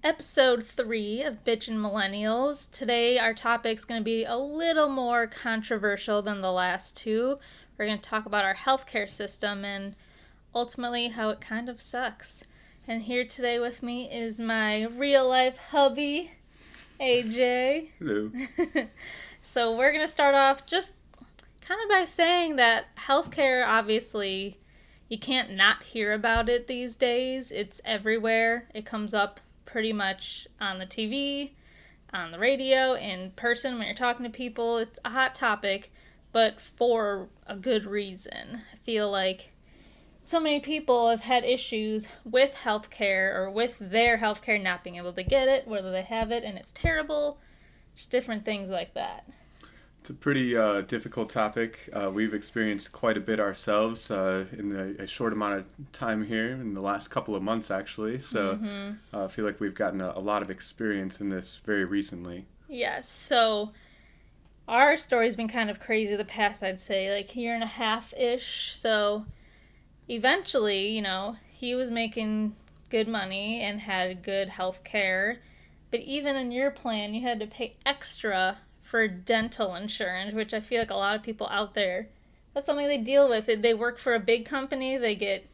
Episode 3 of Bitchin' Millennials. Today, our topic's going to be a little more controversial than the last two. We're going to talk about our healthcare system and ultimately how it kind of sucks. And here today with me is my real-life hubby, AJ. Hello. So we're going to start off just kind of by saying that healthcare, obviously, you can't not hear about it these days. It's everywhere. It comes up pretty much on the TV, on the radio, in person when you're talking to people. It's a hot topic, but for a good reason. I feel like so many people have had issues with healthcare or with their healthcare not being able to get it, whether they have it and it's terrible, just different things like that. It's a pretty difficult topic. We've experienced quite a bit ourselves in a short amount of time here, in the last couple of months actually. So I feel like we've gotten a lot of experience in this very recently. Yes, so our story's been kind of crazy the past, I'd say, like year and a half-ish. So eventually, he was making good money and had good health care. But even in your plan, you had to pay extra for dental insurance, which I feel like a lot of people out there, that's something they deal with. They work for a big company, they get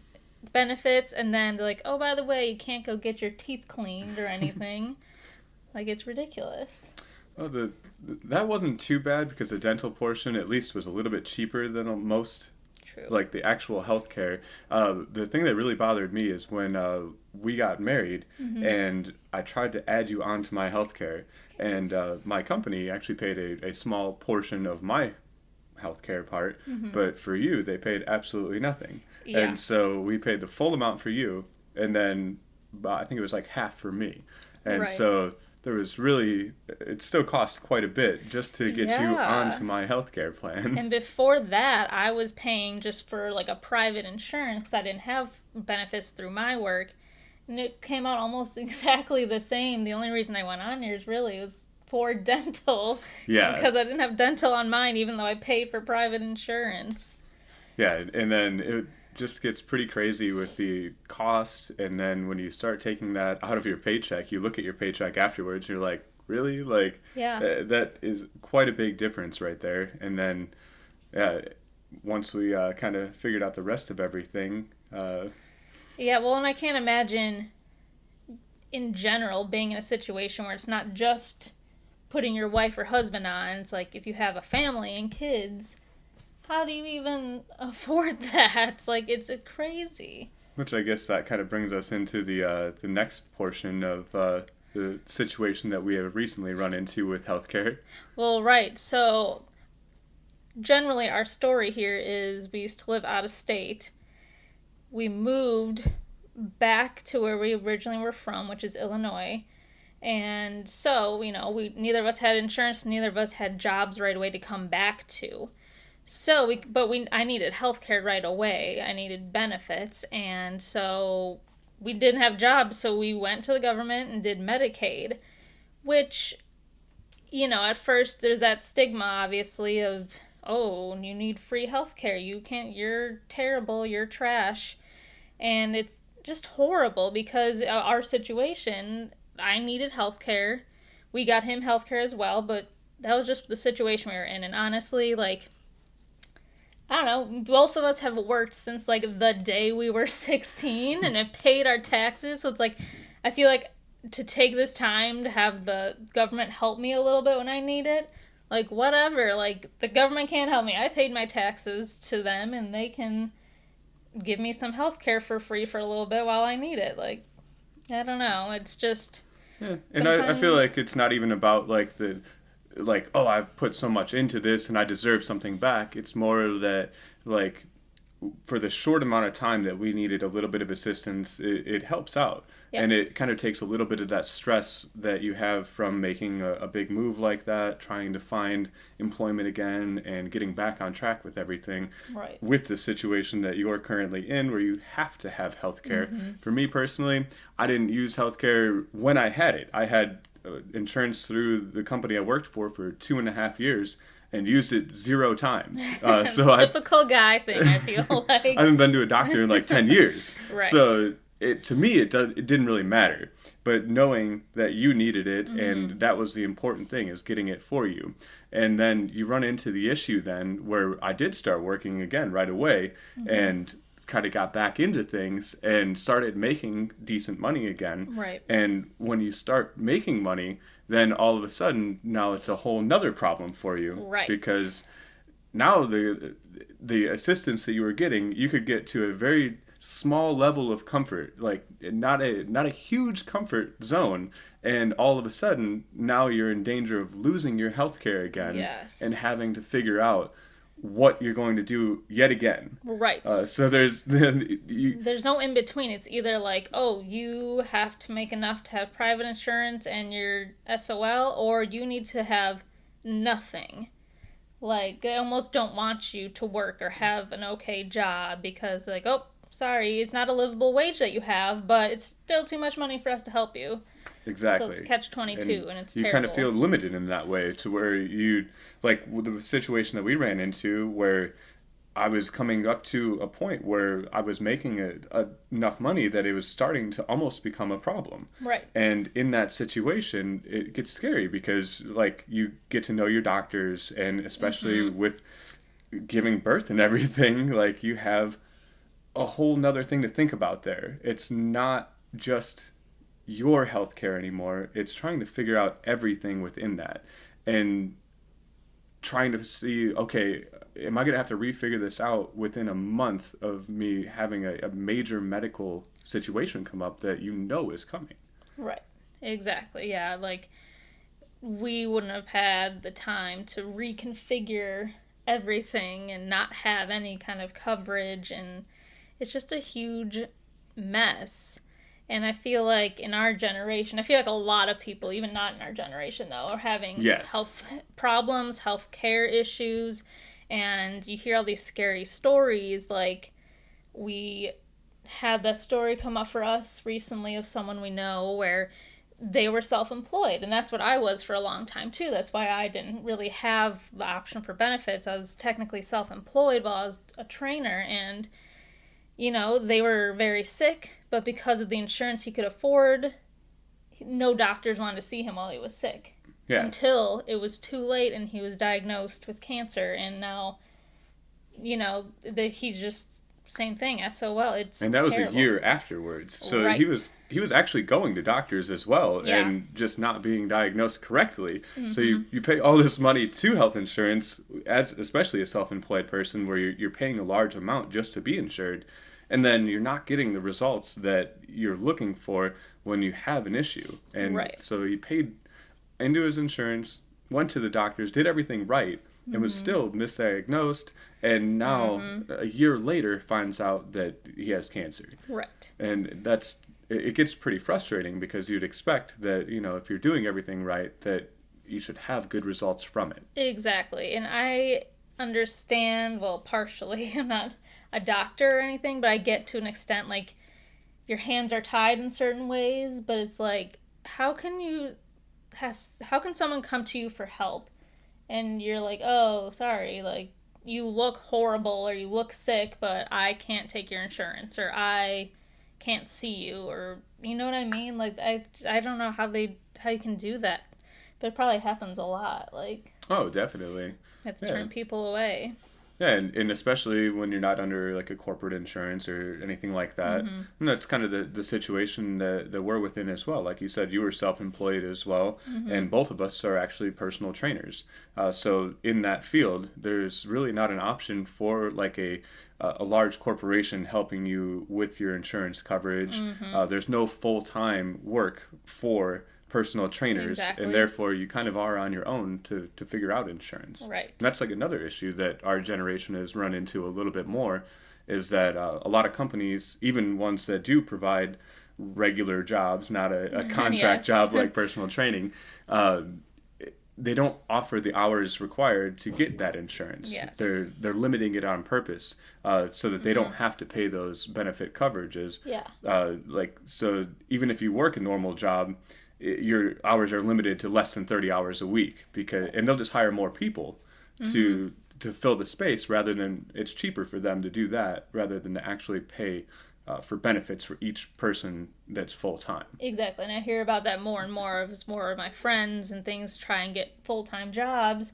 benefits, and then they're like, oh, by the way, you can't go get your teeth cleaned or anything. Like, it's ridiculous. Well, that wasn't too bad because the dental portion at least was a little bit cheaper than most. True. Like the actual health care. The thing that really bothered me is when we got married and I tried to add you onto my health care. And my company actually paid a small portion of my healthcare part, but for you, they paid absolutely nothing. Yeah. And so we paid the full amount for you, and then I think it was like half for me. And Right. so there was it still cost quite a bit just to get you onto my healthcare plan. And before that, I was paying just for like a private insurance because I didn't have benefits through my work. And it came out almost exactly the same. The only reason I went on yours really was for dental. Yeah. Because I didn't have dental on mine, even though I paid for private insurance. Yeah, and then it just gets pretty crazy with the cost. And then when you start taking that out of your paycheck, you look at your paycheck afterwards, you're like, really? Like, yeah. That is quite a big difference right there. And then once we kind of figured out the rest of everything... Yeah, well, and I can't imagine, in general, being in a situation where it's not just putting your wife or husband on. It's like, if you have a family and kids, how do you even afford that? It's like, it's crazy. Which I guess that kind of brings us into the next portion of the situation that we have recently run into with healthcare. Well, right. So, generally, our story here is we used to live out of state. We moved back to where we originally were from, which is Illinois. And so, neither of us had insurance, neither of us had jobs right away to come back to. So, I needed healthcare right away. I needed benefits. And so we didn't have jobs, so we went to the government and did Medicaid, which, at first there's that stigma, obviously, of, oh, you need free healthcare. You're terrible, you're trash. And it's just horrible because our situation, I needed healthcare. We got him healthcare as well, but that was just the situation we were in. And honestly, like, I don't know, both of us have worked since, like, the day we were 16 and have paid our taxes. So it's like, I feel like to take this time to have the government help me a little bit when I need it, like, whatever. Like, the government can't help me. I paid my taxes to them, and they can give me some health care for free for a little bit while I need it. Like, I don't know. It's just... Yeah, and I feel like it's not even about, like, oh, I've put so much into this and I deserve something back. It's more that, like, for the short amount of time that we needed a little bit of assistance, it helps out. Yep. And it kind of takes a little bit of that stress that you have from making a big move like that, trying to find employment again and getting back on track with everything. Right. With the situation that you're currently in where you have to have healthcare. For me personally, I didn't use healthcare when I had it. I had insurance through the company I worked for 2.5 years. And used it 0 times. Typical guy thing, I feel like. I haven't been to a doctor in like 10 years. Right. So to me, it didn't really matter. but knowing that you needed it, and that was the important thing, is getting it for you. And then you run into the issue then where I did start working again right away, and kind of got back into things and started making decent money again. Right. And when you start making money, then all of a sudden now it's a whole nother problem for you. Right. Because now the assistance that you were getting, you could get to a very small level of comfort, like not a huge comfort zone, and all of a sudden now you're in danger of losing your health care again. Yes. And having to figure out what you're going to do yet again. Right. So there's no in between. It's either like, oh, you have to make enough to have private insurance and your SOL, or you need to have nothing. Like, they almost don't want you to work or have an okay job because, like, oh, sorry, it's not a livable wage that you have, but it's still too much money for us to help you. Exactly. So it's catch-22, and it's terrible. You kind of feel limited in that way, to where you, like the situation that we ran into, where I was coming up to a point where I was making enough money that it was starting to almost become a problem. Right. And in that situation, it gets scary because, like, you get to know your doctors, and especially with giving birth and everything, like, you have a whole nother thing to think about there. It's not just your healthcare anymore. It's trying to figure out everything within that, and trying to see, okay, am I going to have to refigure this out within a month of me having a major medical situation come up that is coming? Right. Exactly. Yeah. Like, we wouldn't have had the time to reconfigure everything and not have any kind of coverage, and it's just a huge mess. And I feel like in our generation, I feel like a lot of people, even not in our generation though, are having health problems, health care issues, and you hear all these scary stories. Like, we had that story come up for us recently of someone we know where they were self-employed, and that's what I was for a long time too. That's why I didn't really have the option for benefits. I was technically self-employed while I was a trainer, and they were very sick, but because of the insurance he could afford, no doctors wanted to see him while he was sick. Yeah. Until it was too late and he was diagnosed with cancer, and now, he's just same thing, SOL. It's And that was terrible. A year afterwards. So he was actually going to doctors as well, and just not being diagnosed correctly. So you pay all this money to health insurance, especially a self-employed person, where you're paying a large amount just to be insured, and then you're not getting the results that you're looking for when you have an issue. And so he paid into his insurance, went to the doctors, did everything right, and was still misdiagnosed, and now a year later finds out that he has cancer. Right. And it gets pretty frustrating, because you'd expect that, if you're doing everything right, that you should have good results from it. Exactly. And I understand, well, partially, I'm not a doctor or anything, but I get to an extent, like, your hands are tied in certain ways, but it's like, how can someone come to you for help and you're like, oh, sorry, like, you look horrible or you look sick, but I can't take your insurance, or I can't see you, or, you know what I mean? Like, I don't know how you can do that, but it probably happens a lot. Like, oh, definitely. It's turned people away. Yeah, and especially when you're not under, like, a corporate insurance or anything like that. And that's kind of the situation that we're within as well. Like you said, you were self-employed as well, and both of us are actually personal trainers. So in that field, there's really not an option for, like, a large corporation helping you with your insurance coverage. There's no full-time work for personal trainers, and therefore you kind of are on your own to figure out insurance. Right. And that's like another issue that our generation has run into a little bit more, is that a lot of companies, even ones that do provide regular jobs, not a contract job like personal training, they don't offer the hours required to get that insurance. Yes. They're limiting it on purpose, so that they don't have to pay those benefit coverages. Yeah. So even if you work a normal job, your hours are limited to less than 30 hours a week, and they'll just hire more people to fill the space, rather than, it's cheaper for them to do that rather than to actually pay for benefits for each person that's full time. Exactly, and I hear about that more and more as more of my friends and things try and get full-time jobs.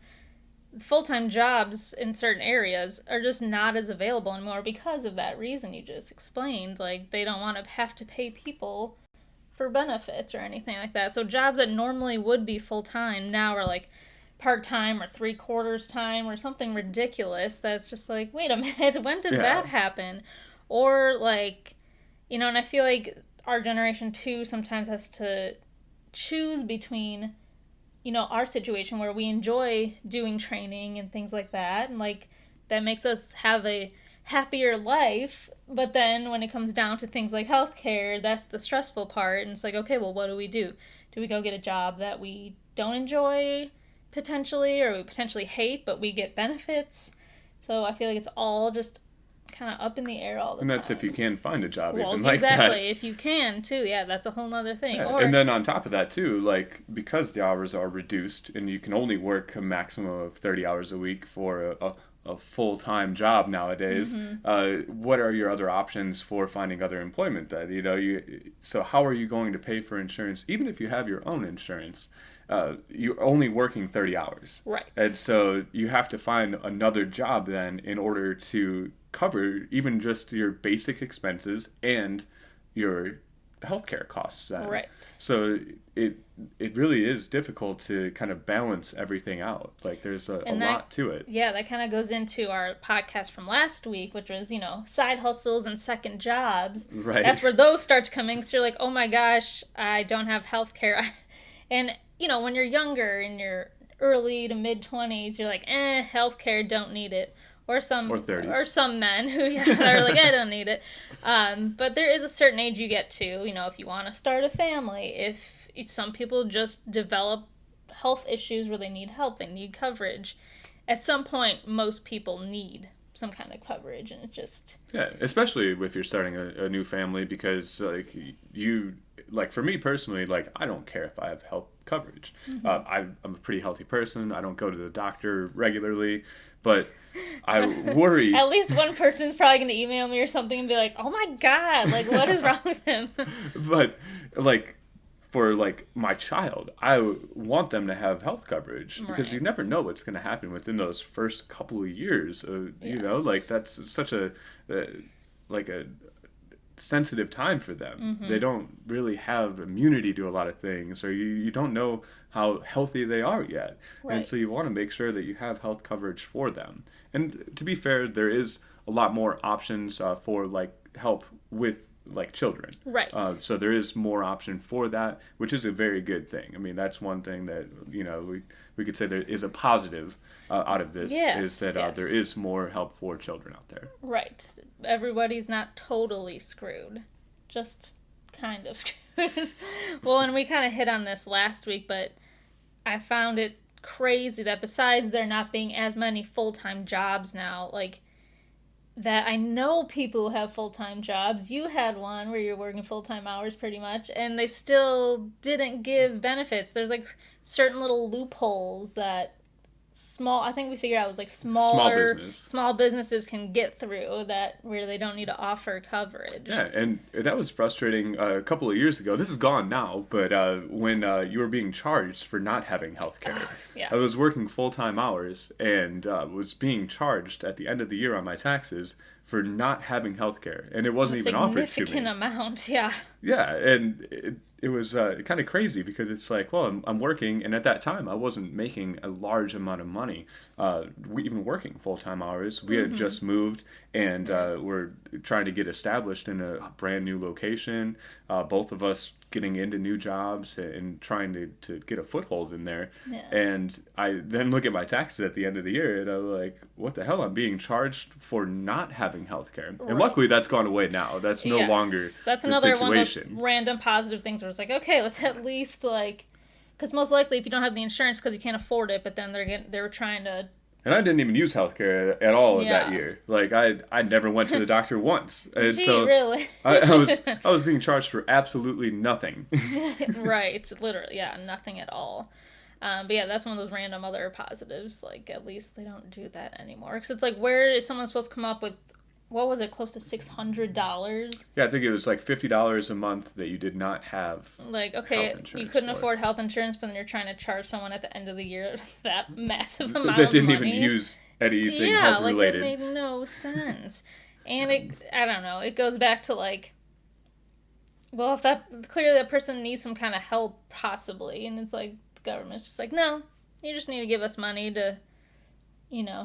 Full-time jobs in certain areas are just not as available anymore because of that reason you just explained. Like, they don't want to have to pay people for benefits or anything like that. So jobs that normally would be full-time now are like part-time or 3/4 time or something ridiculous that's just like, wait a minute, when did that happen? Or like, and I feel like our generation too sometimes has to choose between, our situation where we enjoy doing training and things like that, and like that makes us have a happier life. But then when it comes down to things like healthcare, that's the stressful part. And it's like, okay, well, what do we do? Do we go get a job that we don't enjoy potentially, or we potentially hate, but we get benefits? So I feel like it's all just kind of up in the air all the time. And that's if you can find a job well, even like exactly, that. if you can too. Yeah, that's a whole nother thing. Yeah. Or, and then on top of that too, like, because the hours are reduced and you can only work a maximum of 30 hours a week for a full-time job nowadays, what are your other options for finding other employment then? So how are you going to pay for insurance even if you have your own insurance? You're only working 30 hours. Right. And so you have to find another job then in order to cover even just your basic expenses and your healthcare costs then. Right. So it really is difficult to kind of balance everything out. Like, there's a lot to it. Yeah, that kind of goes into our podcast from last week, which was, side hustles and second jobs. Right. That's where those start coming. So you're like, oh my gosh, I don't have healthcare. And, when you're younger, in your early to mid 20s, you're like, healthcare, don't need it. Or 30s. Or some men who are like, I don't need it. But there is a certain age you get to, if you want to start a family, if some people just develop health issues where they need help, they need coverage. At some point, most people need some kind of coverage, and it just... Yeah, especially if you're starting a new family, because for me personally, like, I don't care if I have health coverage. I'm a pretty healthy person. I don't go to the doctor regularly, but I worry. At least one person's probably going to email me or something and be like, oh my God, like, what is wrong with him? But, like, for, like, my child, I want them to have health coverage, because you never know what's going to happen within those first couple of years. Like, that's such a sensitive time for them. They don't really have immunity to a lot of things, or you don't know how healthy they are yet. Right. And so you want to make sure that you have health coverage for them. And to be fair, there is a lot more options for, like, help with, like, children. Right. So there is more option for that, which is a very good thing. I mean, that's one thing that, we could say there is a positive out of this, is that there is more help for children out there. Right. Everybody's not totally screwed. Just kind of screwed. Well, and we kind of hit on this last week, but I found it crazy that besides there not being as many full-time jobs now, like, that I know people who have full-time jobs. You had one where you're working full-time hours pretty much, and they still didn't give benefits. There's, like, certain little loopholes that I think we figured out it was like small businesses can get through that, where they don't need to offer coverage. Yeah, and that was frustrating a couple of years ago. This is gone now, but when you were being charged for not having health care. Yeah. I was working full-time hours and was being charged at the end of the year on my taxes for not having health care, and it wasn't even offered to me. Significant amount, yeah. Yeah, and it was kind of crazy, because it's like, well, I'm working, and at that time I wasn't making a large amount of money. Even working full-time hours, we had just moved, and we're trying to get established in a brand new location. Both of us getting into new jobs and trying to get a foothold in there. Yeah. And I then look at my taxes at the end of the year, and I'm like, what the hell? I'm being charged for not having health care. Right. And luckily that's gone away now. That's no longer that's another one of those random positive things where it's like, okay, let's at least, like, because most likely if you don't have the insurance because you can't afford it, but then they're trying to... And I didn't even use healthcare at all that year. Like, I never went to the doctor once. And so really? I was being charged for absolutely nothing. Right, literally, yeah, nothing at all. But yeah, that's one of those random other positives. Like, at least they don't do that anymore. Because it's like, where is someone supposed to come up with what was it, close to $600. Yeah, I think it was like $50 a month that you did not have Like, health okay, you insurance couldn't for. afford health insurance, but then you're trying to charge someone at the end of the year that massive amount That of didn't even money. use anything Yeah, health like that related. made no sense. And I don't know, it goes back to like, well, if that clearly that person needs some kind of help, possibly, and it's like the government's just like, no, you just need to give us money to,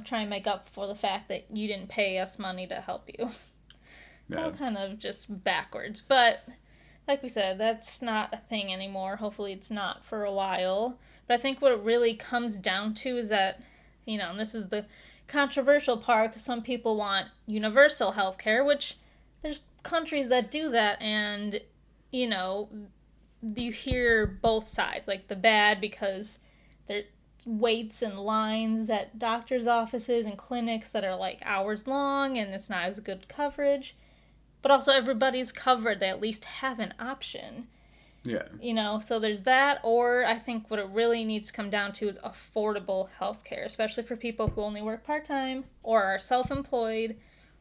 try and make up for the fact that you didn't pay us money to help you. Yeah. All kind of just backwards. But like we said, that's not a thing anymore. Hopefully, it's not for a while. But I think what it really comes down to is that, and this is the controversial part, because some people want universal health care, which there's countries that do that, and, you know, you hear both sides, like the bad because there's waits and lines at doctors' offices and clinics that are like hours long and it's not as good coverage. But also everybody's covered. They at least have an option. Yeah. So there's that, or I think what it really needs to come down to is affordable health care, especially for people who only work part-time or are self-employed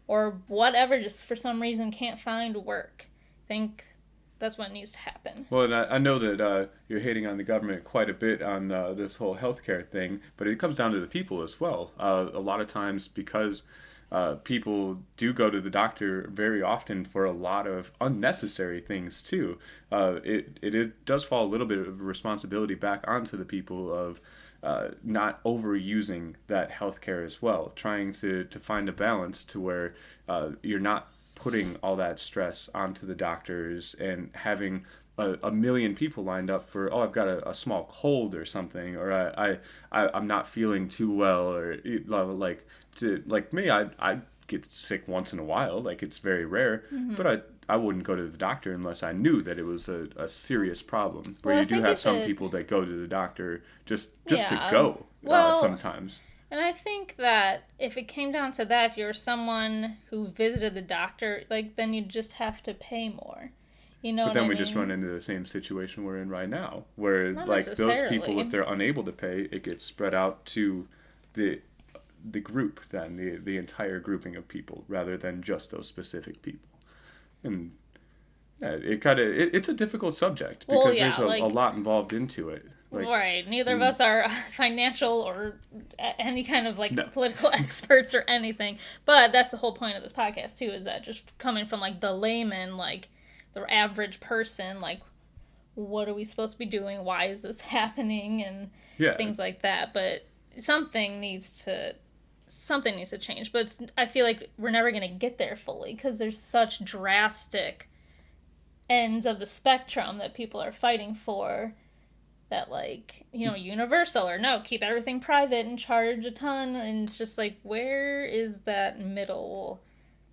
or whatever, just for some reason can't find work. I think that's what needs to happen. Well, and I know that you're hating on the government quite a bit on this whole healthcare thing, but it comes down to the people as well. A lot of times, because people do go to the doctor very often for a lot of unnecessary things too. It does fall a little bit of responsibility back onto the people of not overusing that healthcare as well, trying to find a balance to where you're not putting all that stress onto the doctors and having a million people lined up for, I've got a small cold or something, or I'm not feeling too well, or like me, I get sick once in a while, like it's very rare, but I wouldn't go to the doctor unless I knew that it was a serious problem. Where Well, I you do think have if some it, people that go to the doctor just to yeah, go well, sometimes. and I think that if it came down to that, if you're someone who visited the doctor, like, then you just have to pay more. You know But what then I we just run mean? into the same situation we're in right now, where Not like those people, if necessarily. they're unable to pay, it gets spread out to the group, then the entire grouping of people, rather than just those specific people. And yeah, it's a difficult subject Well, because yeah, there's a like, lot involved into it. Like, right. Neither of and us are financial or any kind of no, like political experts or anything. But that's the whole point of this podcast too, is that just coming from like the layman, like the average person, like what are we supposed to be doing? Why is this happening? And yeah, things like that. But something needs to something needs to change. But I feel like we're never going to get there fully because there's such drastic ends of the spectrum that people are fighting for, that like, universal or no, keep everything private and charge a ton, and it's just like, where is that middle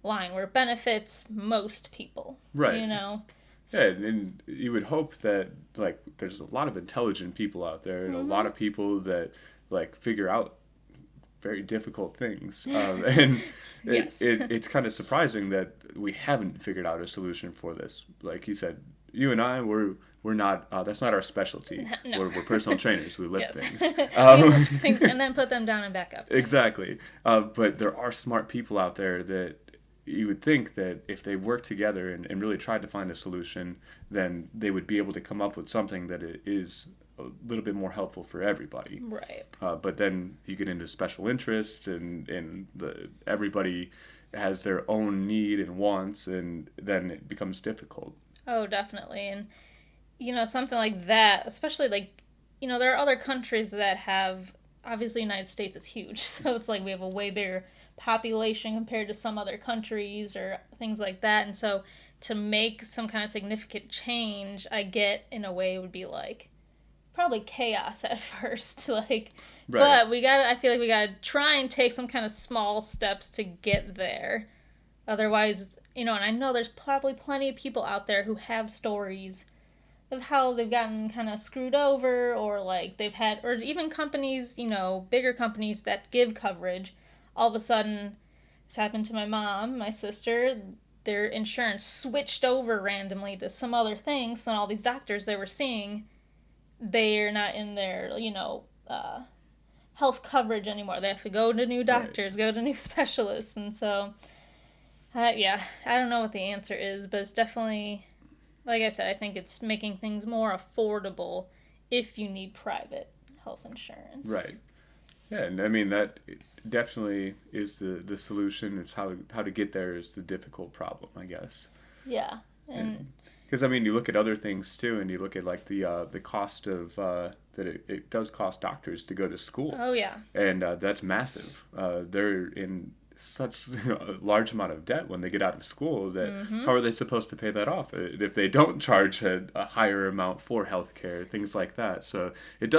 line where it benefits most people, right. you know? Yeah, and you would hope that like there's a lot of intelligent people out there, and a lot of people that like figure out very difficult things. And Yes. it's kind of surprising that we haven't figured out a solution for this. Like you said, you and I, we're not, that's not our specialty. No. We're personal trainers. We lift Yes. things. We lift things and then put them down and back up. Exactly. But there are smart people out there that you would think that if they worked together and really tried to find a solution, then they would be able to come up with something that is a little bit more helpful for everybody. Right. But then you get into special interests, and everybody has their own need and wants, and then it becomes difficult. Oh, definitely. And something like that, especially like, there are other countries that have, obviously, the United States is huge, so it's like we have a way bigger population compared to some other countries or things like that. And so to make some kind of significant change, I get, in a way, would be like probably chaos at first, like, Right. but I feel like we gotta try and take some kind of small steps to get there. Otherwise, and I know there's probably plenty of people out there who have stories of how they've gotten kind of screwed over, or like they've had, or even companies, bigger companies that give coverage, all of a sudden, this happened to my mom, my sister, their insurance switched over randomly to some other things, and all these doctors they were seeing, they're not in their, health coverage anymore. They have to go to new doctors, go to new specialists, and so Yeah, I don't know what the answer is, but it's definitely, like I said, I think it's making things more affordable if you need private health insurance. Right. Yeah, and I mean that definitely is the solution. It's how to get there is the difficult problem, I guess. Yeah, and And because I mean, you look at other things too, and you look at like the cost of that it does cost doctors to go to school, oh yeah, and that's massive. They're in such a large amount of debt when they get out of school that how are they supposed to pay that off if they don't charge a higher amount for healthcare, things like that. So it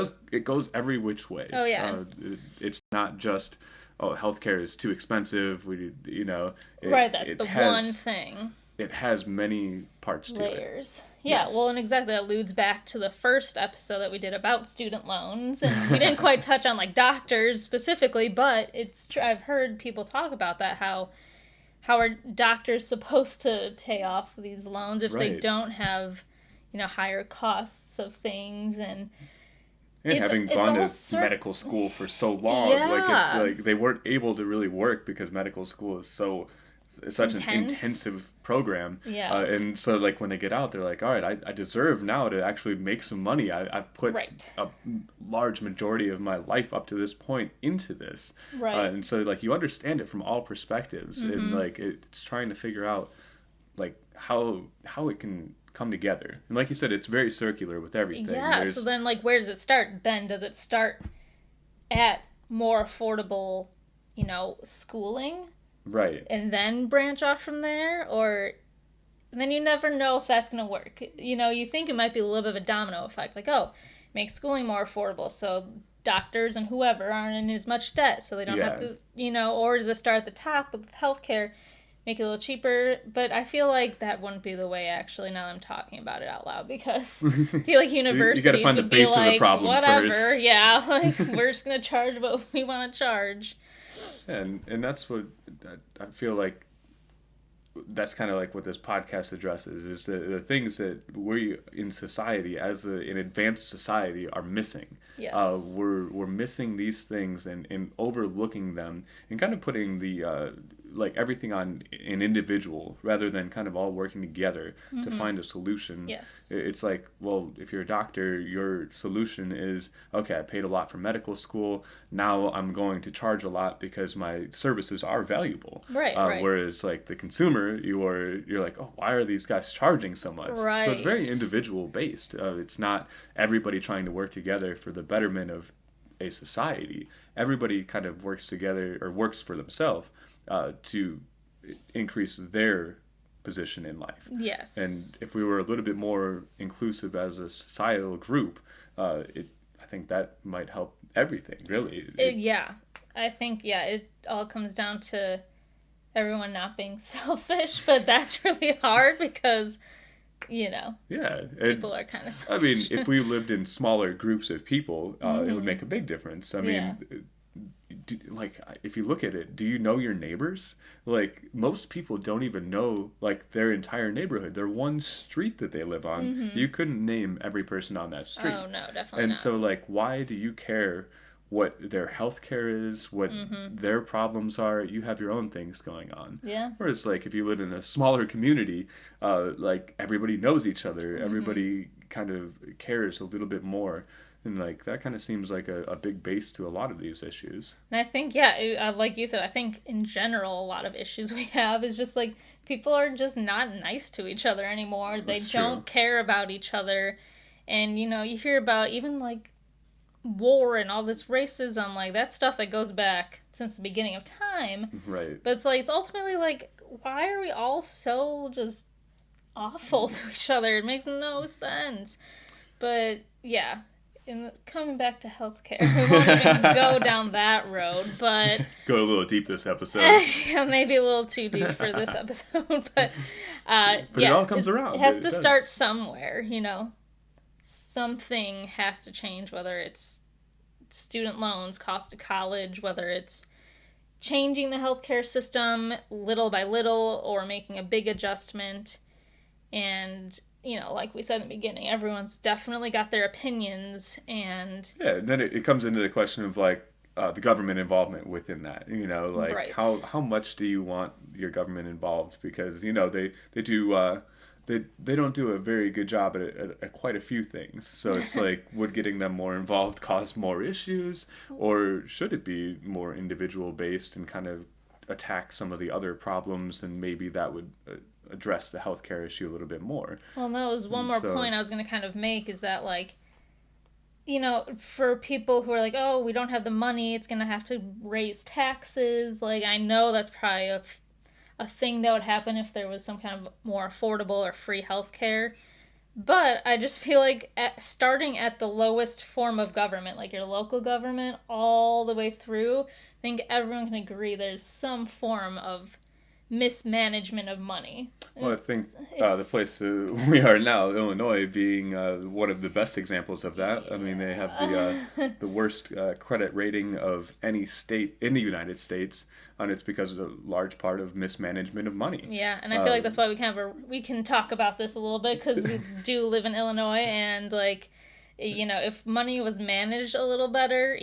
goes every which way. oh yeah, It's not just oh healthcare is too expensive. We right. That's it the one has thing. it has many parts to it. Layers. Yeah, well, Yes. and exactly that alludes back to the first episode that we did about student loans, and we didn't quite touch on like doctors specifically, but it's I've heard people talk about that how are doctors supposed to pay off these loans if they Right. don't have higher costs of things, and And having it's gone all to medical school for so long, like it's yeah, like they weren't able to really work because medical school is it's such an intense, intensive program. yeah, And so like when they get out, they're like, all right, I deserve now to actually make some money. I've put right, a large majority of my life up to this point into this. right, And so like you understand it from all perspectives, and like it's trying to figure out like how it can come together. And like you said, it's very circular with everything. yeah. So then, like, where does it start? Then does it start at more affordable, schooling, right. and then branch off from there, or and then you never know if that's going to work. You think it might be a little bit of a domino effect, like, oh, make schooling more affordable, so doctors and whoever aren't in as much debt, so they don't have Yeah. to, or does it start at the top with healthcare, make it a little cheaper? But I feel like that wouldn't be the way, actually, now that I'm talking about it out loud, because I feel like You got to universities find the would be base of the like, problem whatever, first. yeah, like, we're just going to charge what we want to charge. And that's what I feel like that's kind of like what this podcast addresses is the things that we in society as an advanced society are missing. Yes. We're missing these things and overlooking them and kind of putting the like everything on an individual rather than kind of all working together to find a solution. Yes. It's like, well, if you're a doctor, your solution is okay, I paid a lot for medical school, now I'm going to charge a lot because my services are valuable. Right, right. Whereas like the consumer, you're like, oh, why are these guys charging so much? So it's very Right. individual based. It's not everybody trying to work together for the betterment of a society. Everybody kind of works together or works for themselves to increase their position in life. Yes. And if we were a little bit more inclusive as a societal group, I think that might help everything. Really, Yeah. I think, yeah, it all comes down to everyone not being selfish, but that's really hard because, yeah. people are kind of I mean, selfish. if we lived in smaller groups of people, it would make a big difference. I Yeah. mean, like if you look at it, do you know your neighbors? Like most people don't even know like their entire neighborhood. Their one street that they live on. You couldn't name every person on that street. Oh, no, definitely And not. so like why do you care what their health care is, what their problems are? You have your own things going on. Yeah. Whereas like if you live in a smaller community, like everybody knows each other, everybody kind of cares a little bit more. And like that kind of seems like a big base to a lot of these issues. And I think, yeah, like you said, I think in general, a lot of issues we have is just like people are just not nice to each other anymore. They That's don't true. care about each other. And, you hear about even like war and all this racism, like that stuff that goes back since the beginning of time. Right. But it's like, it's ultimately like, why are we all so just awful to each other? It makes no sense. But yeah, coming back to healthcare, we won't even go down that road. But Go a little deep this episode. yeah, maybe a little too deep for this episode. But But it all comes around. It has It to does. start somewhere. Something has to change. Whether it's student loans, cost of college, whether it's changing the healthcare system little by little or making a big adjustment. And, like we said in the beginning, everyone's definitely got their opinions. And Yeah, and then it comes into the question of like, the government involvement within that. Like Right. how much do you want your government involved? Because they do. They don't do a very good job at quite a few things. So it's like, would getting them more involved cause more issues, or should it be more individual based and kind of attack some of the other problems, and maybe that would address the healthcare issue a little bit more. Well, that was one more point I was going to kind of make, is that, like, for people who are like, oh, we don't have the money, it's going to have to raise taxes. Like, I know that's probably a thing that would happen if there was some kind of more affordable or free healthcare. But I just feel like starting at the lowest form of government, like your local government, all the way through, I think everyone can agree there's some form of mismanagement of money. Well, I think the place we are now, Illinois, being one of the best examples of that. I mean, they have the worst credit rating of any state in the United States, and it's because of a large part of mismanagement of money. Yeah, and I feel like that's why we can talk about this a little bit, because we do live in Illinois, and, like, if money was managed a little better,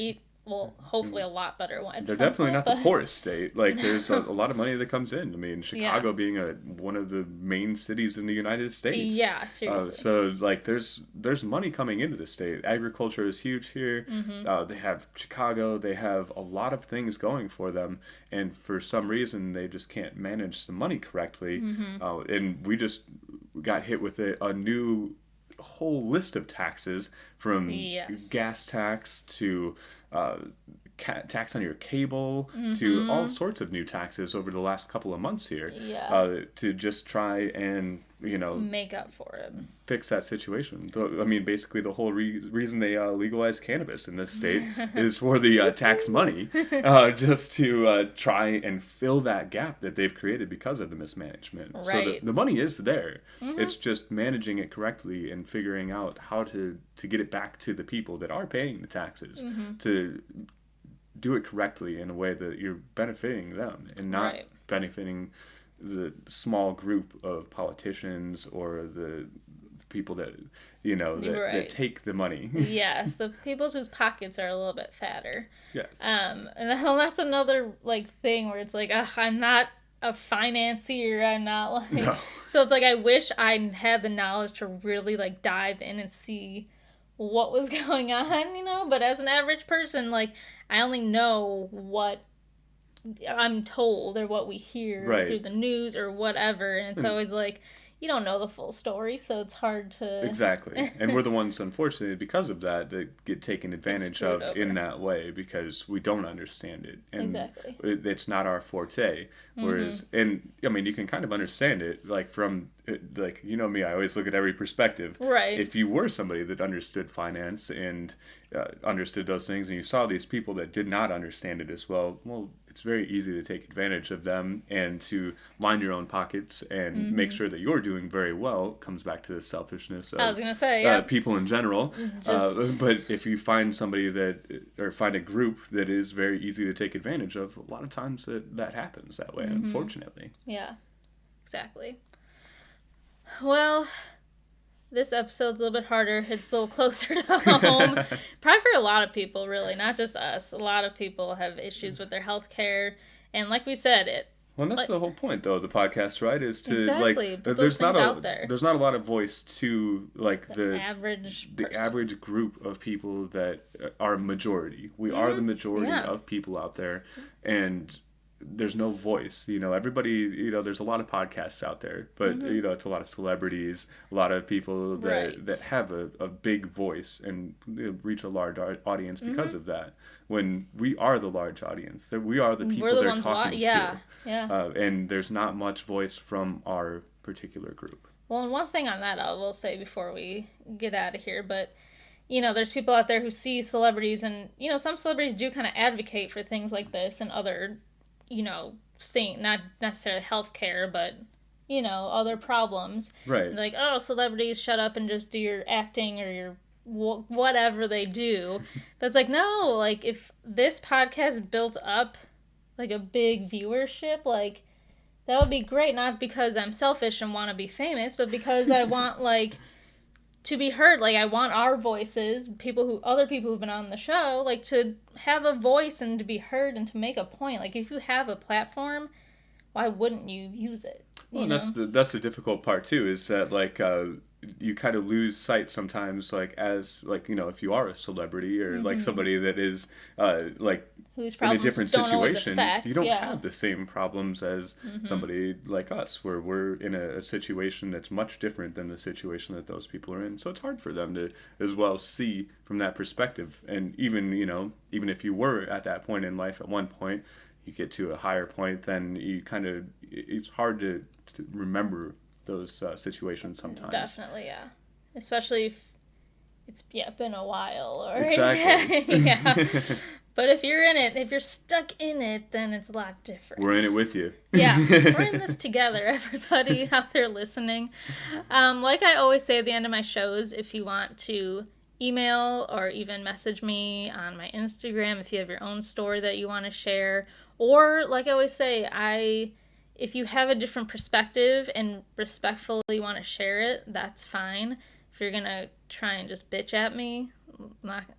well, hopefully a lot better one. They're definitely not the poorest state. Like, there's a lot of money that comes in. I mean, Chicago being one of the main cities in the United States. Yeah, seriously. So, like, there's money coming into the state. Agriculture is huge here. Mm-hmm. They have Chicago. They have a lot of things going for them. And for some reason, they just can't manage the money correctly. Mm-hmm. And we just got hit with a new whole list of taxes, from gas tax to tax on your cable, to all sorts of new taxes over the last couple of months here, to just try and make up for it, fix that situation. I mean, basically the whole reason they legalized cannabis in this state is for the tax money, just to try and fill that gap that they've created because of the mismanagement. Right. So the money is there. It's just managing it correctly and figuring out how to get it back to the people that are paying the taxes, to do it correctly in a way that you're benefiting them and not benefiting the small group of politicians or the people that that take the money. Yes, the people whose pockets are a little bit fatter. Yes. And that's another, like, thing where it's like, I'm not a financier. I'm not, like... No. So it's like, I wish I had the knowledge to really, like, dive in and see what was going on, but as an average person, like, I only know what I'm told or what we hear through the news or whatever, and it's always like, you don't know the full story, so it's hard to... Exactly. And we're the ones, unfortunately, because of that get taken advantage of over. In that way, because we don't understand it. And exactly. It's not our forte. Whereas, and, I mean, you can kind of understand it, like, from, like, me, I always look at every perspective. Right. If you were somebody that understood finance and understood those things, and you saw these people that did not understand it as well, it's very easy to take advantage of them and to line your own pockets and make sure that you're doing very well. Comes back to the selfishness of I was gonna say, people in general. But if you find somebody or find a group that is very easy to take advantage of, a lot of times that happens that way, unfortunately. Yeah, exactly. Well, this episode's a little bit harder. It's a little closer to home. Probably for a lot of people, really, not just us. A lot of people have issues with their health care. And like we said, well, and that's the whole point, though, of the podcast, right? Is to, exactly. like, there's not a lot of voice to, like, the average group of people that are majority. We are the majority of people out there, and there's no voice. Everybody, there's a lot of podcasts out there, but it's a lot of celebrities, a lot of people that have a big voice and reach a large audience because of that. When we are the large audience, we are the people they're talking to. And there's not much voice from our particular group. Well, and one thing on that I will say before we get out of here, but there's people out there who see celebrities, and some celebrities do kind of advocate for things like this and other not necessarily healthcare, but other problems. Right. Like, oh, celebrities, shut up and just do your acting or your whatever they do. But it's like, no, like, if this podcast built up like a big viewership, like, that would be great. Not because I'm selfish and want to be famous, but because I want, like, to be heard. Like, I want our voices, other people who've been on the show, like, to have a voice and to be heard and to make a point. Like, if you have a platform, why wouldn't you use it? Well, and that's the difficult part too, is that like you kind of lose sight sometimes, like as like if you are a celebrity or like somebody that is like Whose in a problems different don't always situation, affect, you don't yeah. have the same problems as somebody like us, where we're in a situation that's much different than the situation that those people are in. So it's hard for them to as well see from that perspective. And even even if you were at that point in life at one point, you get to a higher point, then you kind of it's hard to remember those situations sometimes. Definitely, yeah. Especially if it's been a while, or exactly. yeah. But if you're in it, if you're stuck in it, then it's a lot different. We're in it with you. Yeah, we're in this together, everybody out there listening. Like I always say at the end of my shows, if you want to email or even message me on my Instagram, if you have your own story that you want to share, or like I always say, if you have a different perspective and respectfully want to share it, that's fine. If you're going to try and just bitch at me,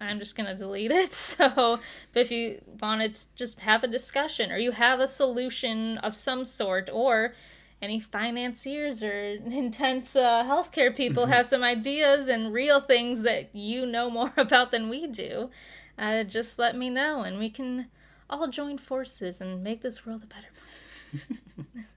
I'm just going to delete it. So, but if you want to just have a discussion or you have a solution of some sort, or any financiers or intense healthcare people have some ideas and real things that you know more about than we do, just let me know and we can all join forces and make this world a better place.